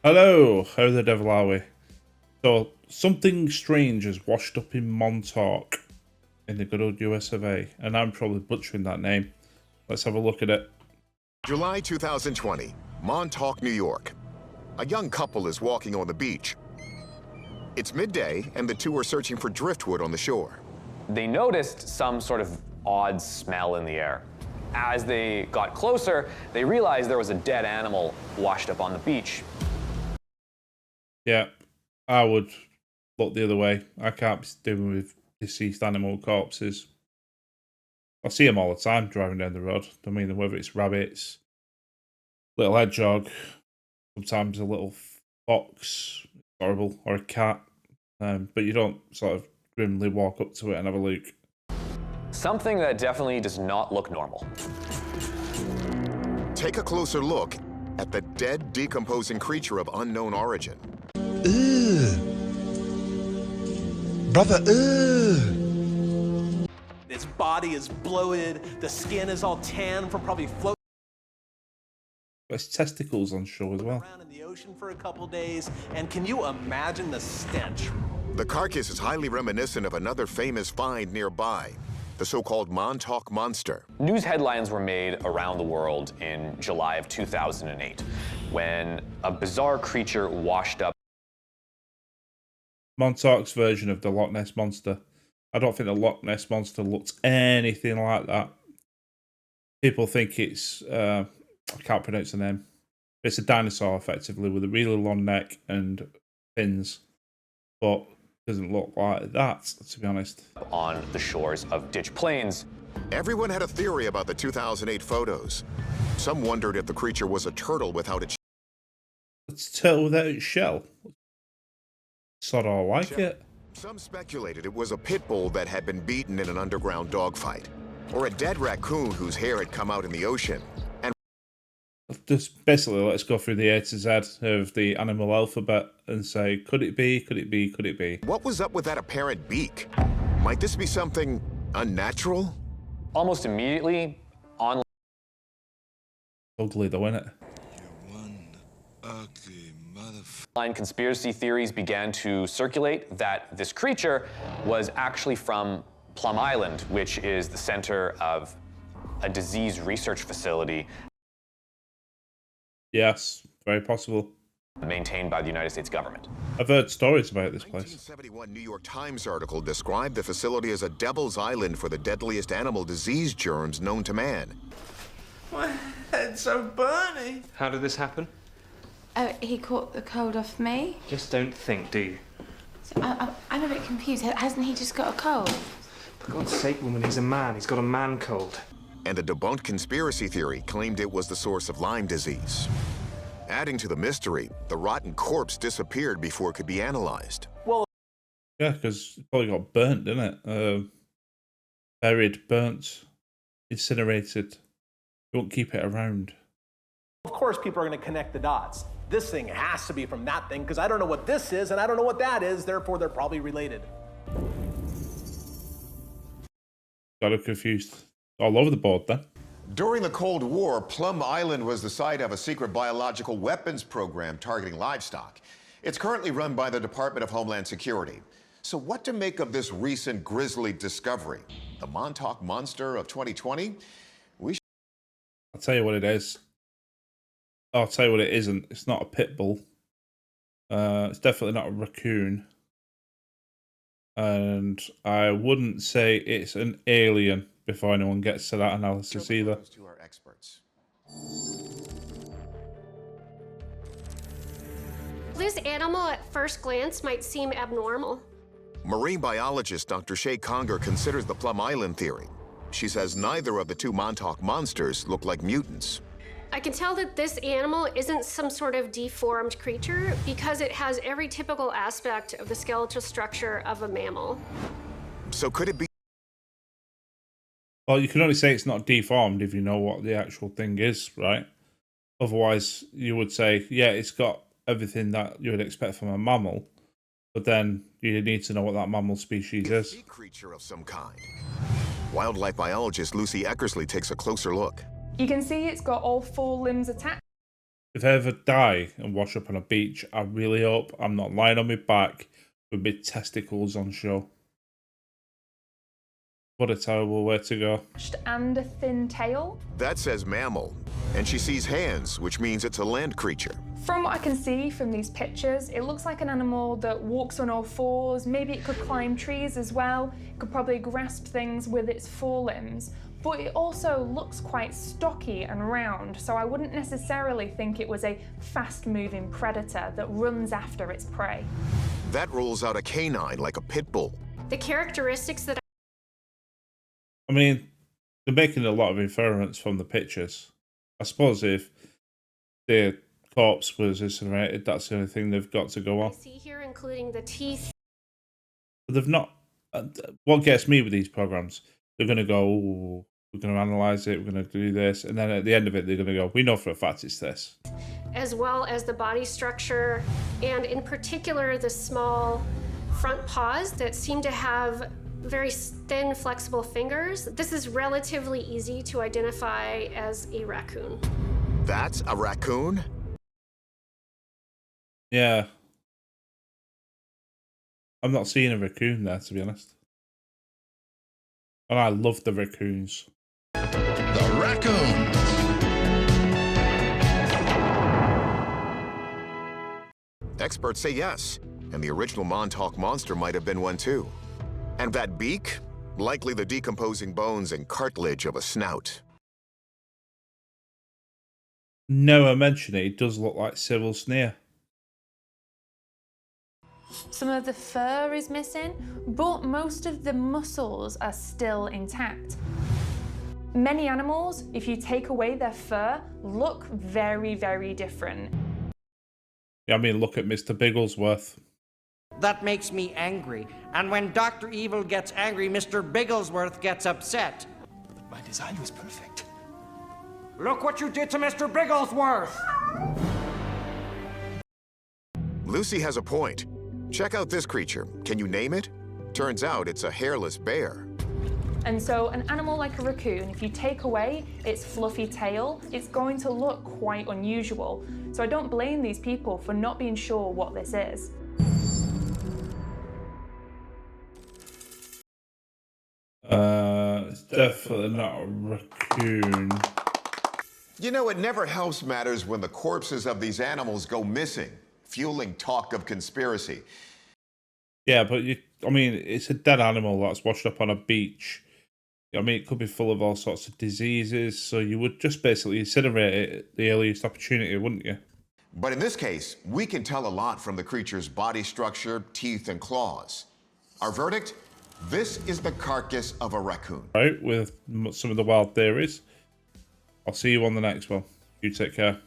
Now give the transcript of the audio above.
Hello, how the devil are we? So, something strange has washed up in Montauk in the good old US of A, and I'm probably butchering that name. Let's have a look at it. July 2020, Montauk, New York. A young couple is walking on the beach. It's midday, and the two are searching for driftwood on the shore. They noticed some sort of odd smell in the air. As they got closer, they realized there was a dead animal washed up on the beach. Yeah, I would look the other way. I can't be dealing with deceased animal corpses. I see them all the time driving down the road. I mean, whether it's rabbits, little hedgehog, sometimes a little fox, horrible, or a cat. But you don't sort of grimly walk up to it and have a look. Something that definitely does not look normal. Take a closer look at the dead, decomposing creature of unknown origin. Ugh. Brother, ugh. Its body is bloated, the skin is all tan from probably floating There's testicles on shore as well. around in the ocean for a couple days. And can you imagine the stench? The carcass is highly reminiscent of another famous find nearby, the so-called Montauk Monster. News headlines were made around the world in July of 2008 when a bizarre creature washed up. Montauk's version of the Loch Ness Monster. I don't think the Loch Ness Monster looks anything like that. People think it's, I can't pronounce the name. It's a dinosaur, effectively, with a really long neck and fins. But doesn't look like that, to be honest. On the shores of ditch plains. Everyone had a theory about the 2008 photos. Some wondered if the creature was a turtle without its It's a turtle without its shell. Sort of like it. Some speculated it was a pit bull that had been beaten in an underground dogfight, or a dead raccoon whose hair had come out in the ocean. And Just basically, let's go through the A to Z of the animal alphabet and say, could it be, could it be, could it be? what was up with that apparent beak? Might this be something unnatural? Almost immediately, online Ugly though, isn't it? One ugly motherfucker. conspiracy theories began to circulate that this creature was actually from Plum Island, which is the center of a disease research facility Yes, very possible. maintained by the United States government. I've heard stories about this place. 1971 New York Times article described the facility as a devil's island for the deadliest animal disease germs known to man. My head's so burning. How did this happen? Oh, he caught the cold off me. Just don't think, do you? So I'm a bit confused. Hasn't he just got a cold? For God's sake, woman, he's a man. He's got a man cold. And a debunked conspiracy theory claimed it was the source of Lyme disease. Adding to the mystery, the rotten corpse disappeared before it could be analyzed. Yeah, because it probably got burnt, didn't it? Buried, burnt, incinerated. You won't keep it around. Of course, people are going to connect the dots. This thing has to be from that thing because I don't know what this is and I don't know what that is. Therefore, they're probably related. Got it confused. All over the board then. During the Cold War, Plum Island was the site of a secret biological weapons program targeting livestock. It's currently run by the Department of Homeland Security. So what to make of this recent grisly discovery? The Montauk Monster of 2020? I'll tell you what it is. I'll tell you what it isn't. It's not a pit bull. It's definitely not a raccoon. And I wouldn't say it's an alien before anyone gets to that analysis either. To our experts. This animal at first glance might seem abnormal. Marine biologist Dr. Shay Conger considers the Plum Island theory. She says neither of the two Montauk monsters look like mutants. I can tell that this animal isn't some sort of deformed creature because it has every typical aspect of the skeletal structure of a mammal. So could it be? Well, you can only say it's not deformed if you know what the actual thing is, right? Otherwise, you would say, yeah, it's got everything that you would expect from a mammal, but then you need to know what that mammal species is. A creature of some kind. Wildlife biologist Lucy Eckersley takes a closer look. You can see it's got all four limbs attached. If I ever die and wash up on a beach, I really hope I'm not lying on my back with my testicles on show. What a terrible way to go. And a thin tail. That says mammal, and she sees hands, which means it's a land creature. From what I can see from these pictures, it looks like an animal that walks on all fours. Maybe it could climb trees as well. It could probably grasp things with its forelimbs. But it also looks quite stocky and round, so I wouldn't necessarily think it was a fast-moving predator that runs after its prey. That rules out a canine like a pit bull. The characteristics that I mean, they're making a lot of inference from the pictures. I suppose if the corpse was incinerated, that's the only thing they've got to go I on. see here, including the teeth. But they've not. What gets me with these programs, they're going to go, "Ooh, we're going to analyze it, we're going to do this," and then at the end of it, they're going to go, "We know for a fact it's this." As well as the body structure, and in particular the small front paws that seem to have very thin, flexible fingers. This is relatively easy to identify as a raccoon. That's a raccoon? Yeah. I'm not seeing a raccoon there, to be honest. And I love the raccoons. The raccoon. Experts say yes, and the original Montauk Monster might have been one too. And that beak? Likely the decomposing bones and cartilage of a snout. Now I mention it, it does look like Cyril Sneer. Some of the fur is missing, but most of the muscles are still intact. Many animals, if you take away their fur, look very, very different. Yeah, I mean, look at Mr. Bigglesworth. That makes me angry. And when Dr. Evil gets angry, Mr. Bigglesworth gets upset. But my design was perfect. Look what you did to Mr. Bigglesworth! Lucy has a point. Check out this creature. Can you name it? Turns out it's a hairless bear. And so an animal like a raccoon, if you take away its fluffy tail, it's going to look quite unusual. So I don't blame these people for not being sure what this is. It's definitely not a raccoon. You know, it never helps matters when the corpses of these animals go missing, fueling talk of conspiracy. Yeah, but I mean, it's a dead animal that's washed up on a beach. I mean, it could be full of all sorts of diseases, so you would just basically incinerate it at the earliest opportunity, wouldn't you? But in this case, we can tell a lot from the creature's body structure, teeth, and claws. Our verdict? This is the carcass of a raccoon. Right, with some of the wild theories. I'll see you on the next one. You take care.